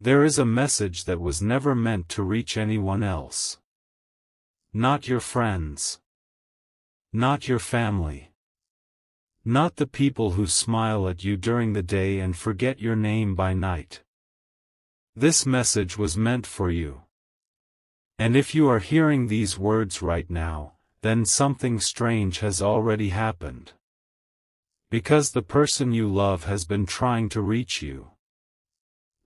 There is a message that was never meant to reach anyone else. Not your friends. Not your family. Not the people who smile at you during the day and forget your name by night. This message was meant for you. And if you are hearing these words right now, then something strange has already happened. Because the person you love has been trying to reach you.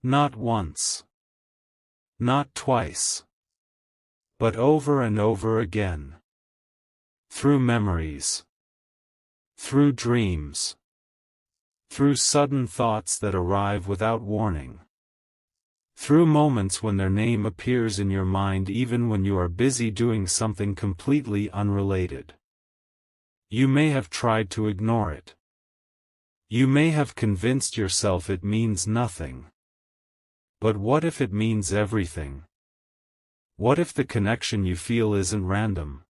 Not once. Not twice. But over and over again. Through memories. Through dreams. Through sudden thoughts that arrive without warning. Through moments when their name appears in your mind even when you are busy doing something completely unrelated. You may have tried to ignore it. You may have convinced yourself it means nothing. But what if it means everything? What if the connection you feel isn't random?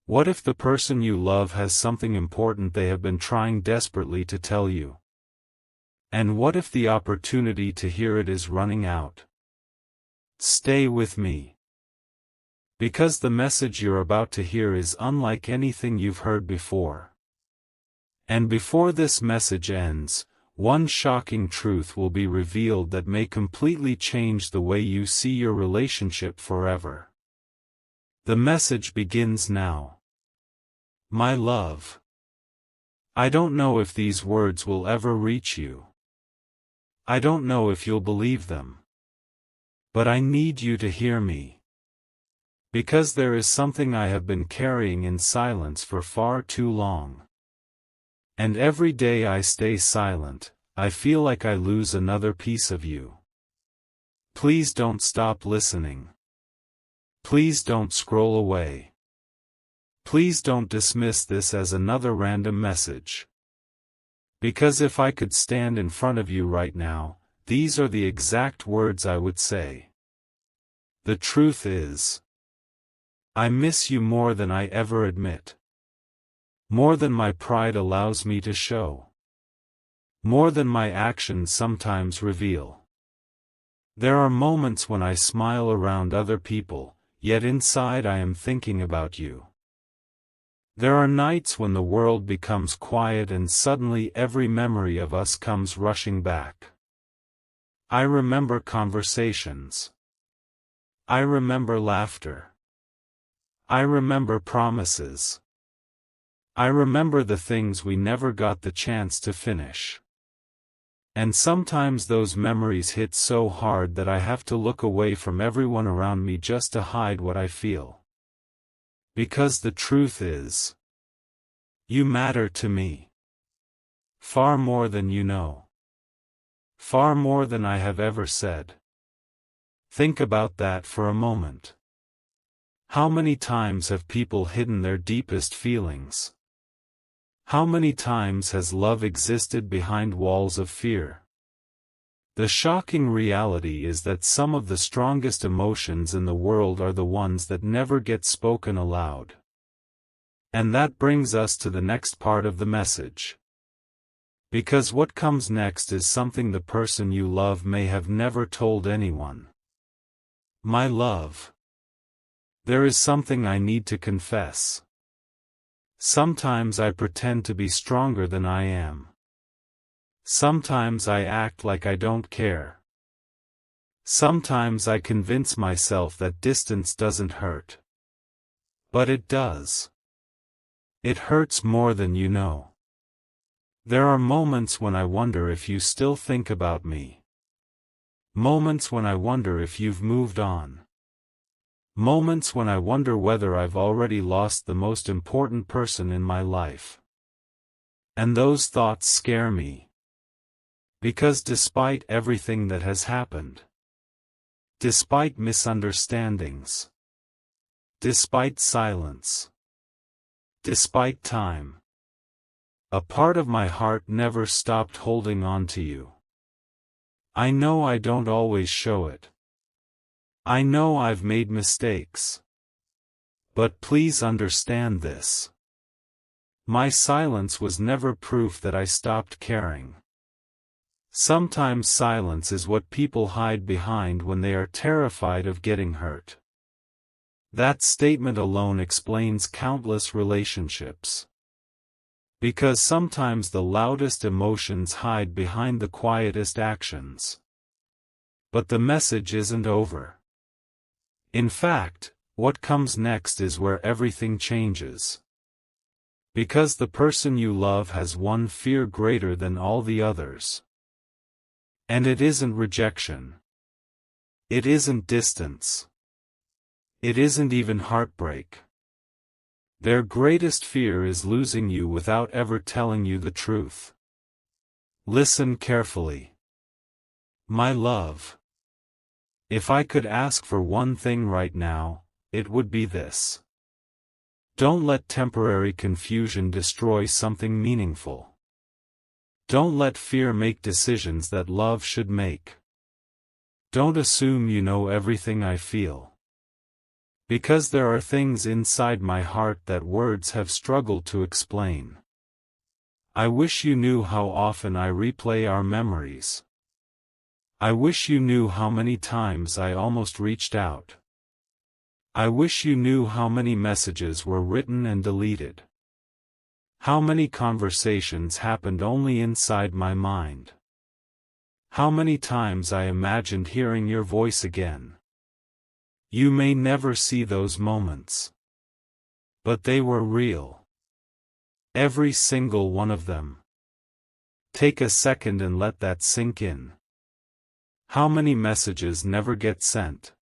What if the person you love has something important they have been trying desperately to tell you? And what if the opportunity to hear it is running out? Stay with me. Because the message you're about to hear is unlike anything you've heard before. And before this message ends, one shocking truth will be revealed that may completely change the way you see your relationship forever. The message begins now. My love. I don't know if these words will ever reach you. I don't know if you'll believe them. But I need you to hear me. Because there is something I have been carrying in silence for far too long. And every day I stay silent, I feel like I lose another piece of you. Please don't stop listening. Please don't scroll away. Please don't dismiss this as another random message. Because if I could stand in front of you right now, these are the exact words I would say. The truth is, I miss you more than I ever admit. More than my pride allows me to show. More than my actions sometimes reveal. There are moments when I smile around other people, yet inside I am thinking about you. There are nights when the world becomes quiet and suddenly every memory of us comes rushing back. I remember conversations. I remember laughter. I remember promises. I remember the things we never got the chance to finish. And sometimes those memories hit so hard that I have to look away from everyone around me just to hide what I feel. Because the truth is, you matter to me. Far more than you know. Far more than I have ever said. Think about that for a moment. How many times have people hidden their deepest feelings? How many times has love existed behind walls of fear? The shocking reality is that some of the strongest emotions in the world are the ones that never get spoken aloud. And that brings us to the next part of the message. Because what comes next is something the person you love may have never told anyone. My love. There is something I need to confess. Sometimes I pretend to be stronger than I am. Sometimes I act like I don't care. Sometimes I convince myself that distance doesn't hurt. But it does. It hurts more than you know. There are moments when I wonder if you still think about me. Moments when I wonder if you've moved on. Moments when I wonder whether I've already lost the most important person in my life. And those thoughts scare me. Because despite everything that has happened, despite misunderstandings, despite silence, despite time, a part of my heart never stopped holding on to you. I know I don't always show it. I know I've made mistakes. But please understand this. My silence was never proof that I stopped caring. Sometimes silence is what people hide behind when they are terrified of getting hurt. That statement alone explains countless relationships. Because sometimes the loudest emotions hide behind the quietest actions. But the message isn't over. In fact, what comes next is where everything changes. Because the person you love has one fear greater than all the others. And it isn't rejection. It isn't distance. It isn't even heartbreak. Their greatest fear is losing you without ever telling you the truth. Listen carefully. My love. If I could ask for one thing right now, it would be this. Don't let temporary confusion destroy something meaningful. Don't let fear make decisions that love should make. Don't assume you know everything I feel. Because there are things inside my heart that words have struggled to explain. I wish you knew how often I replay our memories. I wish you knew how many times I almost reached out. I wish you knew how many messages were written and deleted. How many conversations happened only inside my mind. How many times I imagined hearing your voice again. You may never see those moments. But they were real. Every single one of them. Take a second and let that sink in. How many messages never get sent?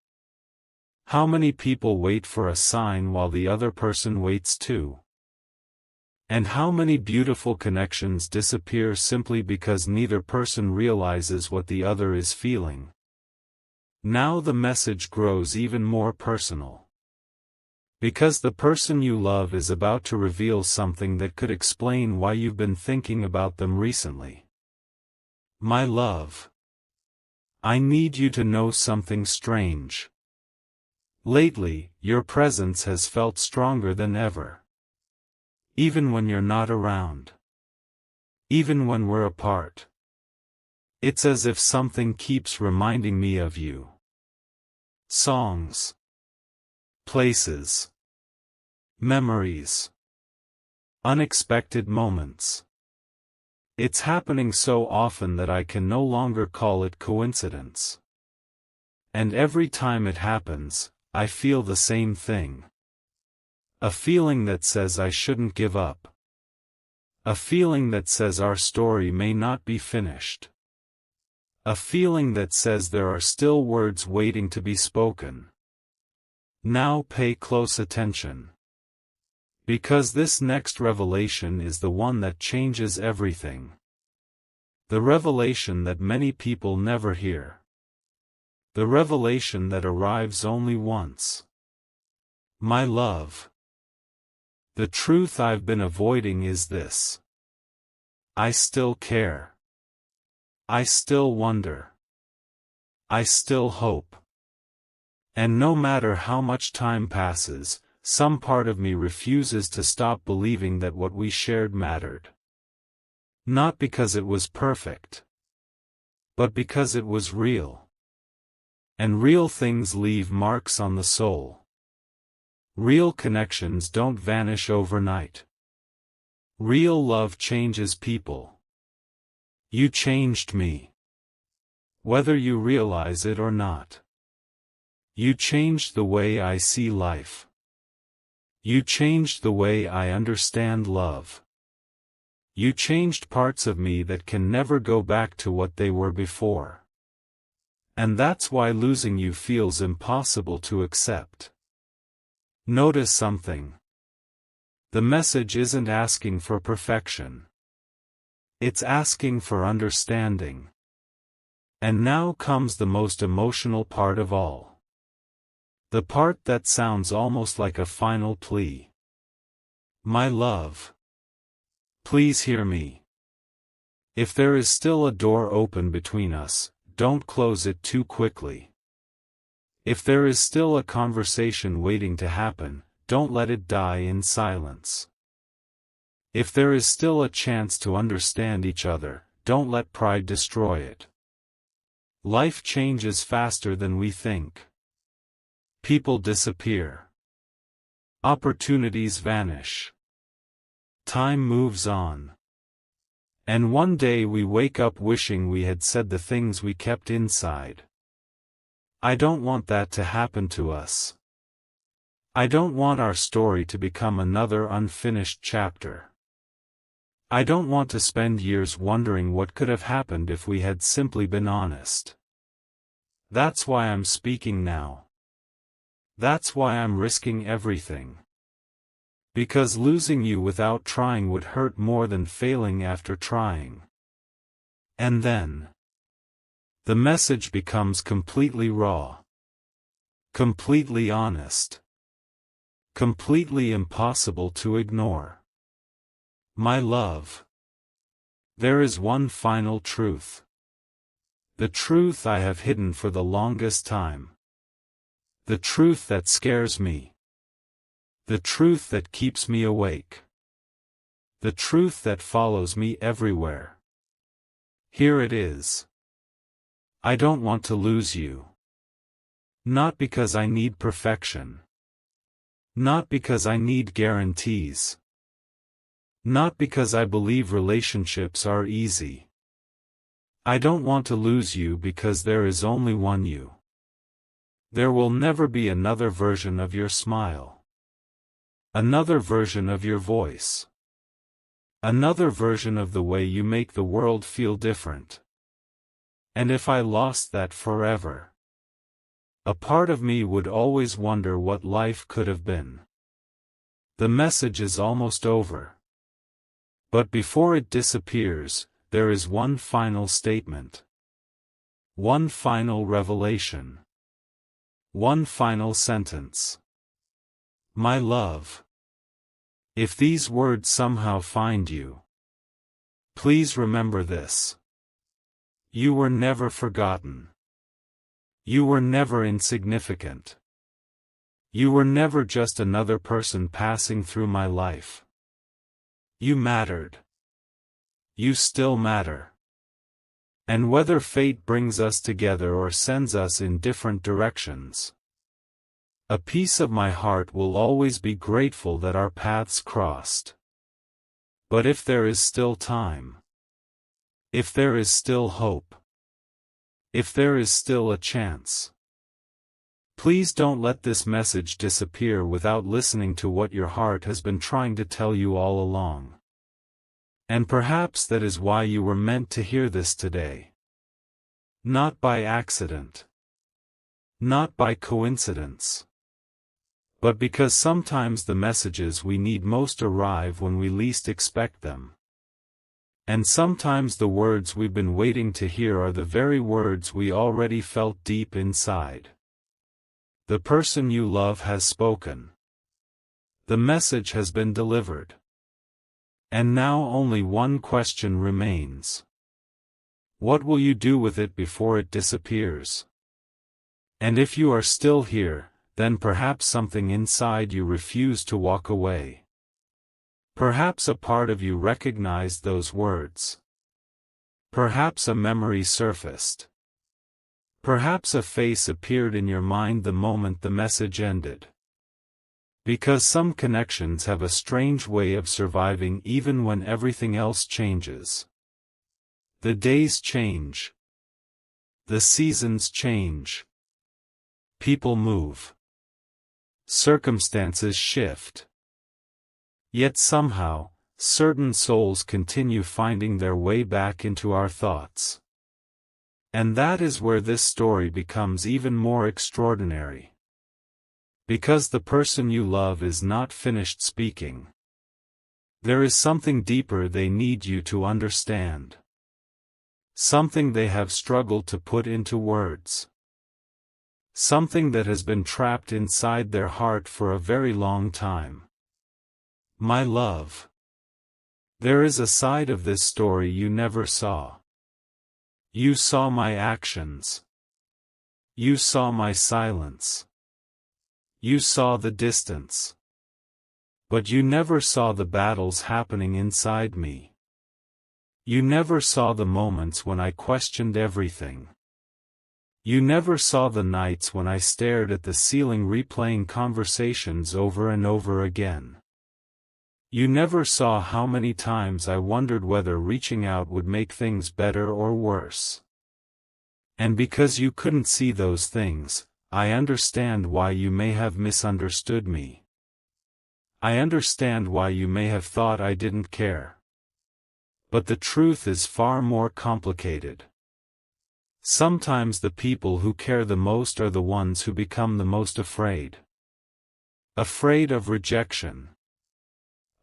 How many people wait for a sign while the other person waits too? And how many beautiful connections disappear simply because neither person realizes what the other is feeling? Now the message grows even more personal. Because the person you love is about to reveal something that could explain why you've been thinking about them recently. My love. I need you to know something strange. Lately, your presence has felt stronger than ever. Even when you're not around. Even when we're apart. It's as if something keeps reminding me of you. Songs. Places. Memories. Unexpected moments. It's happening so often that I can no longer call it coincidence. And every time it happens, I feel the same thing. A feeling that says I shouldn't give up. A feeling that says our story may not be finished. A feeling that says there are still words waiting to be spoken. Now pay close attention. Because this next revelation is the one that changes everything. The revelation that many people never hear. The revelation that arrives only once. My love. The truth I've been avoiding is this. I still care. I still wonder. I still hope. And no matter how much time passes, some part of me refuses to stop believing that what we shared mattered. Not because it was perfect. But because it was real. And real things leave marks on the soul. Real connections don't vanish overnight. Real love changes people. You changed me. Whether you realize it or not. You changed the way I see life. You changed the way I understand love. You changed parts of me that can never go back to what they were before. And that's why losing you feels impossible to accept. Notice something. The message isn't asking for perfection. It's asking for understanding. And now comes the most emotional part of all. The part that sounds almost like a final plea. My love. Please hear me. If there is still a door open between us, don't close it too quickly. If there is still a conversation waiting to happen, don't let it die in silence. If there is still a chance to understand each other, don't let pride destroy it. Life changes faster than we think. People disappear. Opportunities vanish. Time moves on. And one day we wake up wishing we had said the things we kept inside. I don't want that to happen to us. I don't want our story to become another unfinished chapter. I don't want to spend years wondering what could have happened if we had simply been honest. That's why I'm speaking now. That's why I'm risking everything. Because losing you without trying would hurt more than failing after trying. And then the message becomes completely raw. Completely honest. Completely impossible to ignore. My love. There is one final truth. The truth I have hidden for the longest time. The truth that scares me. The truth that keeps me awake. The truth that follows me everywhere. Here it is. I don't want to lose you. Not because I need perfection. Not because I need guarantees. Not because I believe relationships are easy. I don't want to lose you because there is only one you. There will never be another version of your smile. Another version of your voice. Another version of the way you make the world feel different. And if I lost that forever, a part of me would always wonder what life could have been. The message is almost over. But before it disappears, there is one final statement. One final revelation. One final sentence. My love. If these words somehow find you, please remember this. You were never forgotten. You were never insignificant. You were never just another person passing through my life. You mattered. You still matter. And whether fate brings us together or sends us in different directions, a piece of my heart will always be grateful that our paths crossed. But if there is still time, if there is still hope, if there is still a chance, please don't let this message disappear without listening to what your heart has been trying to tell you all along. And perhaps that is why you were meant to hear this today. Not by accident. Not by coincidence. But because sometimes the messages we need most arrive when we least expect them. And sometimes the words we've been waiting to hear are the very words we already felt deep inside. The person you love has spoken. The message has been delivered. And now only one question remains. What will you do with it before it disappears? And if you are still here, then perhaps something inside you refused to walk away. Perhaps a part of you recognized those words. Perhaps a memory surfaced. Perhaps a face appeared in your mind the moment the message ended. Because some connections have a strange way of surviving even when everything else changes. The days change. The seasons change. People move. Circumstances shift. Yet somehow, certain souls continue finding their way back into our thoughts. And that is where this story becomes even more extraordinary. Because the person you love is not finished speaking. There is something deeper they need you to understand. Something they have struggled to put into words. Something that has been trapped inside their heart for a very long time. My love. There is a side of this story you never saw. You saw my actions. You saw my silence. You saw the distance. But you never saw the battles happening inside me. You never saw the moments when I questioned everything. You never saw the nights when I stared at the ceiling replaying conversations over and over again. You never saw how many times I wondered whether reaching out would make things better or worse. And because you couldn't see those things, I understand why you may have misunderstood me. I understand why you may have thought I didn't care. But the truth is far more complicated. Sometimes the people who care the most are the ones who become the most afraid. Afraid of rejection.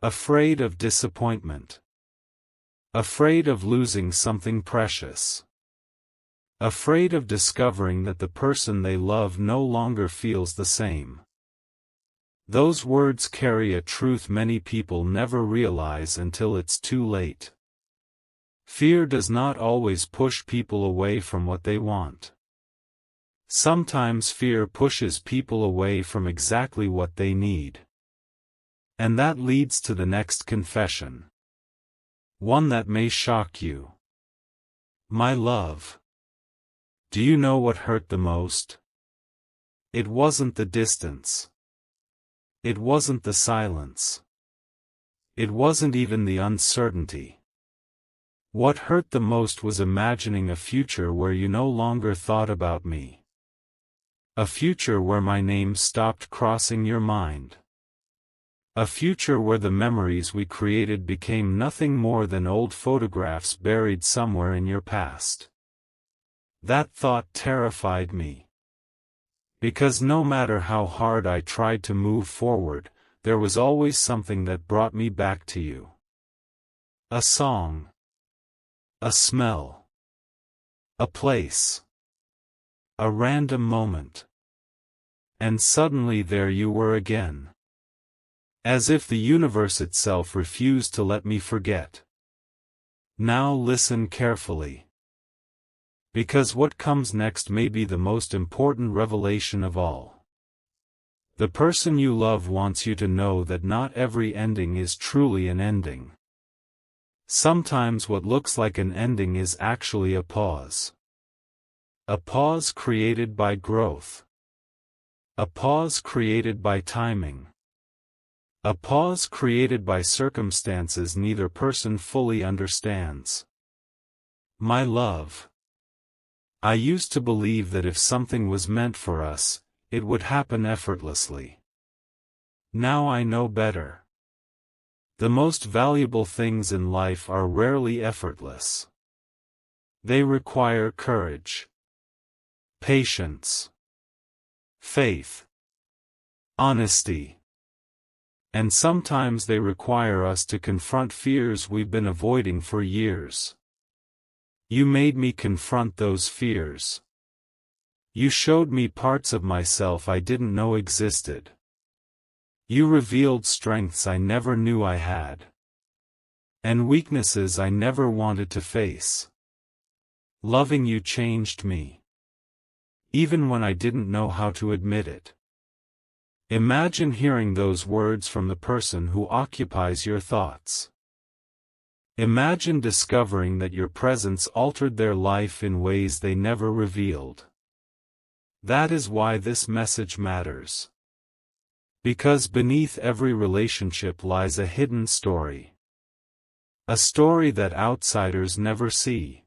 Afraid of disappointment. Afraid of losing something precious. Afraid of discovering that the person they love no longer feels the same. Those words carry a truth many people never realize until it's too late. Fear does not always push people away from what they want. Sometimes fear pushes people away from exactly what they need. And that leads to the next confession. One that may shock you. My love. Do you know what hurt the most? It wasn't the distance. It wasn't the silence. It wasn't even the uncertainty. What hurt the most was imagining a future where you no longer thought about me. A future where my name stopped crossing your mind. A future where the memories we created became nothing more than old photographs buried somewhere in your past. That thought terrified me. Because no matter how hard I tried to move forward, there was always something that brought me back to you. A song. A smell. A place. A random moment. And suddenly there you were again. As if the universe itself refused to let me forget. Now listen carefully. Because what comes next may be the most important revelation of all. The person you love wants you to know that not every ending is truly an ending. Sometimes what looks like an ending is actually a pause. A pause created by growth. A pause created by timing. A pause created by circumstances neither person fully understands. My love. I used to believe that if something was meant for us, it would happen effortlessly. Now I know better. The most valuable things in life are rarely effortless. They require courage, patience, faith, honesty. And sometimes they require us to confront fears we've been avoiding for years. You made me confront those fears. You showed me parts of myself I didn't know existed. You revealed strengths I never knew I had. And weaknesses I never wanted to face. Loving you changed me. Even when I didn't know how to admit it. Imagine hearing those words from the person who occupies your thoughts. Imagine discovering that your presence altered their life in ways they never revealed. That is why this message matters. Because beneath every relationship lies a hidden story. A story that outsiders never see.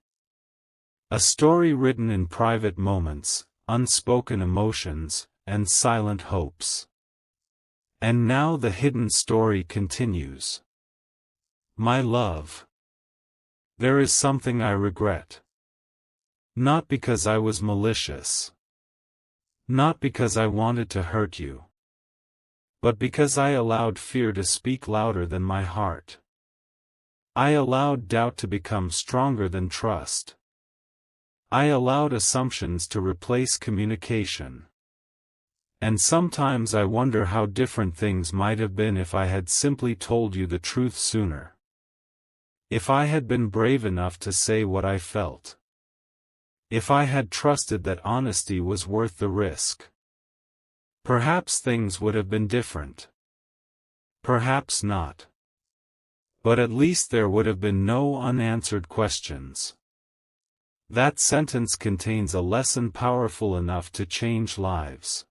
A story written in private moments, unspoken emotions, and silent hopes. And now the hidden story continues. My love. There is something I regret. Not because I was malicious. Not because I wanted to hurt you. But because I allowed fear to speak louder than my heart. I allowed doubt to become stronger than trust. I allowed assumptions to replace communication. And sometimes I wonder how different things might have been if I had simply told you the truth sooner. If I had been brave enough to say what I felt. If I had trusted that honesty was worth the risk. Perhaps things would have been different. Perhaps not. But at least there would have been no unanswered questions. That sentence contains a lesson powerful enough to change lives.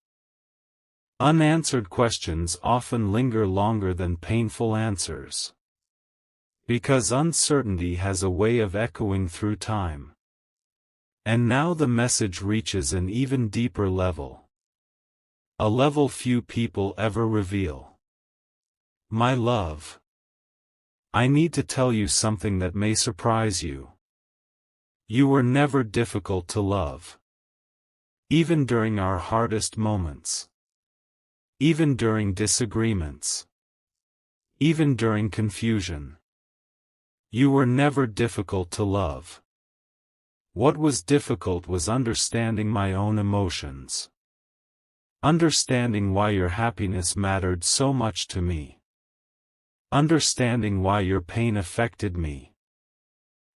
Unanswered questions often linger longer than painful answers. Because uncertainty has a way of echoing through time. And now the message reaches an even deeper level. A level few people ever reveal. My love. I need to tell you something that may surprise you. You were never difficult to love. Even during our hardest moments. Even during disagreements. Even during confusion. You were never difficult to love. What was difficult was understanding my own emotions. Understanding why your happiness mattered so much to me. Understanding why your pain affected me.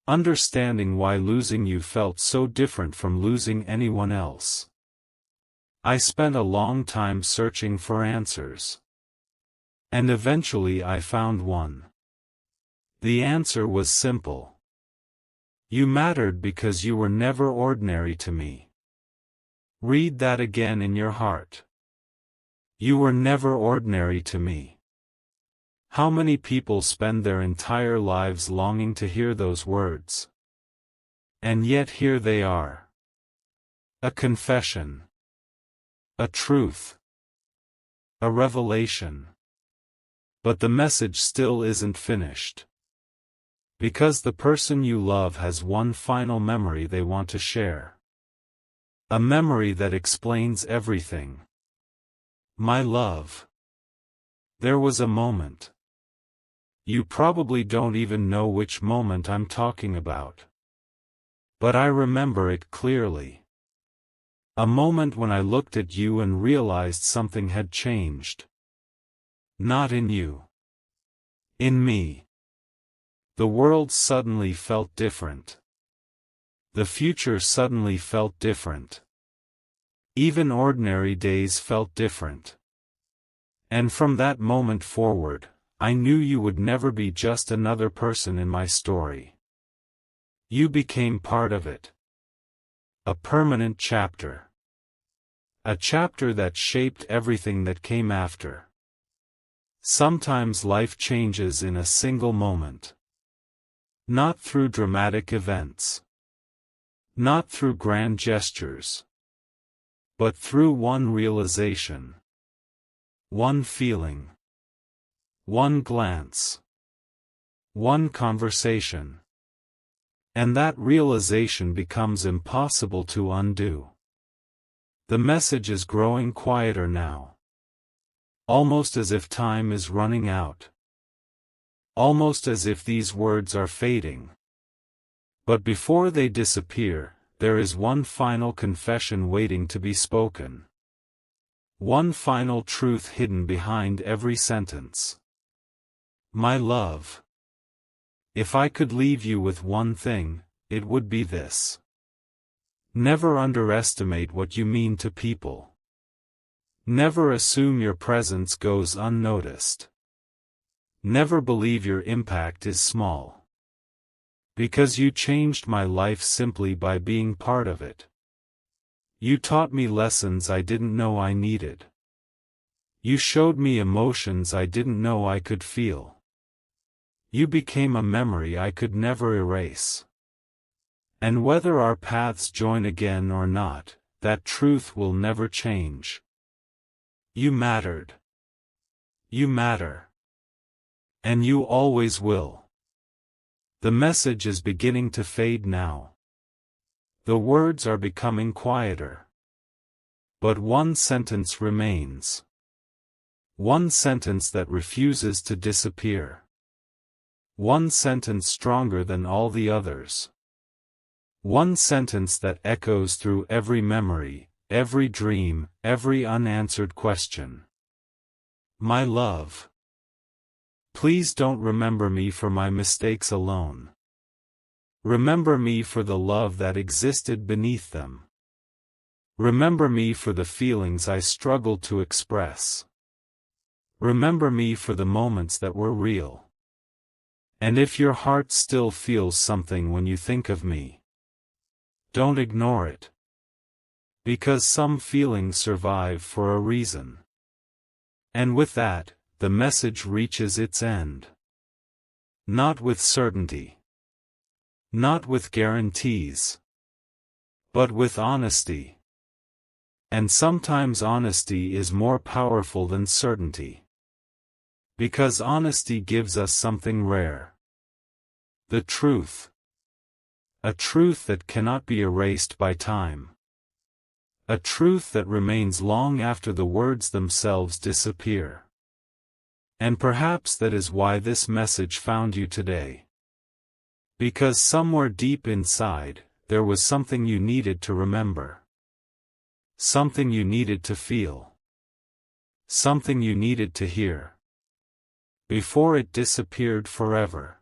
Understanding why losing you felt so different from losing anyone else. I spent a long time searching for answers. And eventually I found one. The answer was simple. You mattered because you were never ordinary to me. Read that again in your heart. You were never ordinary to me. How many people spend their entire lives longing to hear those words? And yet here they are. A confession. A truth. A revelation. But the message still isn't finished. Because the person you love has one final memory they want to share. A memory that explains everything. My love. There was a moment. You probably don't even know which moment I'm talking about. But I remember it clearly. A moment when I looked at you and realized something had changed. Not in you. In me. The world suddenly felt different. The future suddenly felt different. Even ordinary days felt different. And from that moment forward, I knew you would never be just another person in my story. You became part of it. A permanent chapter. A chapter that shaped everything that came after. Sometimes life changes in a single moment. Not through dramatic events. Not through grand gestures. But through one realization. One feeling. One glance. One conversation. And that realization becomes impossible to undo. The message is growing quieter now. Almost as if time is running out. Almost as if these words are fading. But before they disappear, there is one final confession waiting to be spoken. One final truth hidden behind every sentence. My love. If I could leave you with one thing, it would be this. Never underestimate what you mean to people. Never assume your presence goes unnoticed. Never believe your impact is small. Because you changed my life simply by being part of it. You taught me lessons I didn't know I needed. You showed me emotions I didn't know I could feel. You became a memory I could never erase. And whether our paths join again or not, that truth will never change. You mattered. You matter. And you always will. The message is beginning to fade now. The words are becoming quieter. But one sentence remains. One sentence that refuses to disappear. One sentence stronger than all the others. One sentence that echoes through every memory, every dream, every unanswered question. My love. Please don't remember me for my mistakes alone. Remember me for the love that existed beneath them. Remember me for the feelings I struggled to express. Remember me for the moments that were real. And if your heart still feels something when you think of me, don't ignore it. Because some feelings survive for a reason. And with that, the message reaches its end. Not with certainty. Not with guarantees. But with honesty. And sometimes honesty is more powerful than certainty. Because honesty gives us something rare. The truth. A truth that cannot be erased by time. A truth that remains long after the words themselves disappear. And perhaps that is why this message found you today. Because somewhere deep inside, there was something you needed to remember. Something you needed to feel. Something you needed to hear. Before it disappeared forever.